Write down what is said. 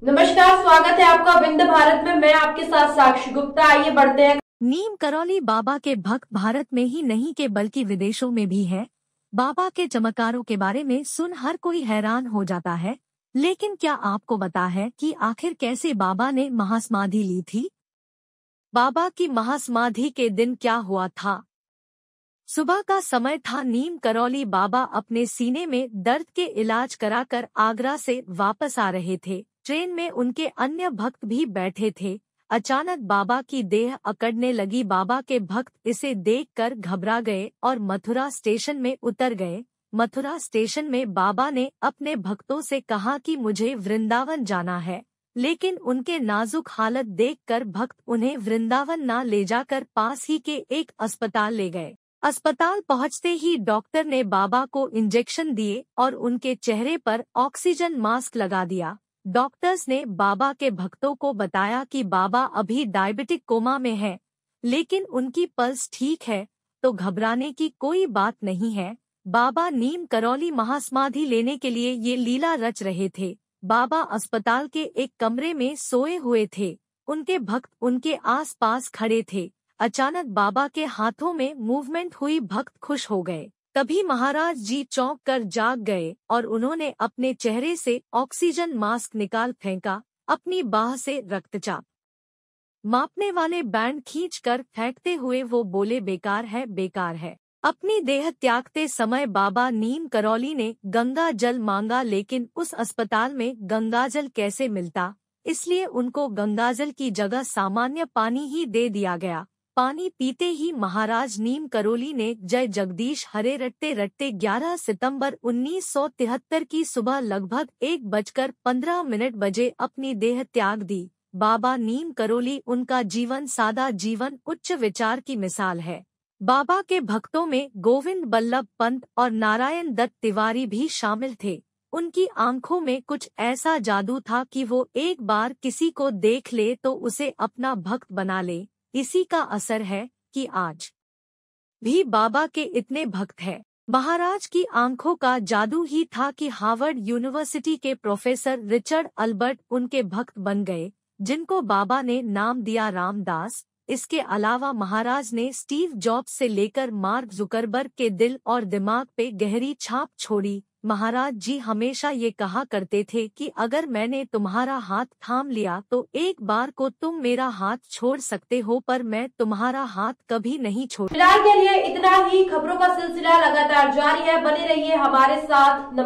नमस्कार, स्वागत है आपका विंध्य भारत में। मैं आपके साथ साक्षी गुप्ता। आइए बढ़ते हैं। नीम करौली बाबा के भक्त भारत में ही नहीं के बल्कि विदेशों में भी हैं। बाबा के चमत्कारों के बारे में सुन हर कोई हैरान हो जाता है, लेकिन क्या आपको पता है कि आखिर कैसे बाबा ने महासमाधि ली थी? बाबा की महासमाधि के दिन क्या हुआ था? सुबह का समय था। नीम करौली बाबा अपने सीने में दर्द के इलाज कराकर आगरा से वापस आ रहे थे। ट्रेन में उनके अन्य भक्त भी बैठे थे। अचानक बाबा की देह अकड़ने लगी। बाबा के भक्त इसे देखकर घबरा गए और मथुरा स्टेशन में उतर गए। मथुरा स्टेशन में बाबा ने अपने भक्तों से कहा कि मुझे वृंदावन जाना है, लेकिन उनके नाजुक हालत देखकर भक्त उन्हें वृंदावन न ले जाकर पास ही के एक अस्पताल ले गए। अस्पताल पहुंचते ही डॉक्टर ने बाबा को इंजेक्शन दिए और उनके चेहरे पर ऑक्सीजन मास्क लगा दिया। डॉक्टर्स ने बाबा के भक्तों को बताया कि बाबा अभी डायबिटिक कोमा में है, लेकिन उनकी पल्स ठीक है, तो घबराने की कोई बात नहीं है। बाबा नीम करौली महासमाधि लेने के लिए ये लीला रच रहे थे। बाबा अस्पताल के एक कमरे में सोए हुए थे। उनके भक्त उनके आसपास खड़े थे। अचानक बाबा के हाथों में मूवमेंट हुई। भक्त खुश हो गए। तभी महाराज जी चौंक कर जाग गए और उन्होंने अपने चेहरे से ऑक्सीजन मास्क निकाल फेंका। अपनी बाह से रक्तचाप मापने वाले बैंड खींचकर फेंकते हुए वो बोले, बेकार है, बेकार है। अपनी देह त्यागते समय बाबा नीम करौली ने गंगा जल मांगा, लेकिन उस अस्पताल में गंगाजल कैसे मिलता, इसलिए उनको गंगाजल की जगह सामान्य पानी ही दे दिया गया। पानी पीते ही महाराज नीम करौली ने जय जगदीश हरे रटते रटते 11 सितंबर 1973 की सुबह लगभग 1:15 बजे अपनी देह त्याग दी। बाबा नीम करौली, उनका जीवन सादा जीवन उच्च विचार की मिसाल है। बाबा के भक्तों में गोविंद बल्लभ पंत और नारायण दत्त तिवारी भी शामिल थे। उनकी आंखों में कुछ ऐसा जादू था कि वो एक बार किसी को देख ले तो उसे अपना भक्त बना ले। इसी का असर है कि आज भी बाबा के इतने भक्त हैं। महाराज की आंखों का जादू ही था कि हार्वर्ड यूनिवर्सिटी के प्रोफेसर रिचर्ड अल्बर्ट उनके भक्त बन गए, जिनको बाबा ने नाम दिया रामदास। इसके अलावा महाराज ने स्टीव जॉब्स से लेकर मार्क जुकरबर्ग के दिल और दिमाग पे गहरी छाप छोड़ी। महाराज जी हमेशा ये कहा करते थे कि अगर मैंने तुम्हारा हाथ थाम लिया तो एक बार को तुम मेरा हाथ छोड़ सकते हो, पर मैं तुम्हारा हाथ कभी नहीं छोड़। फिलहाल के लिए इतना ही। खबरों का सिलसिला लगातार जारी है, बने रहिए हमारे साथ।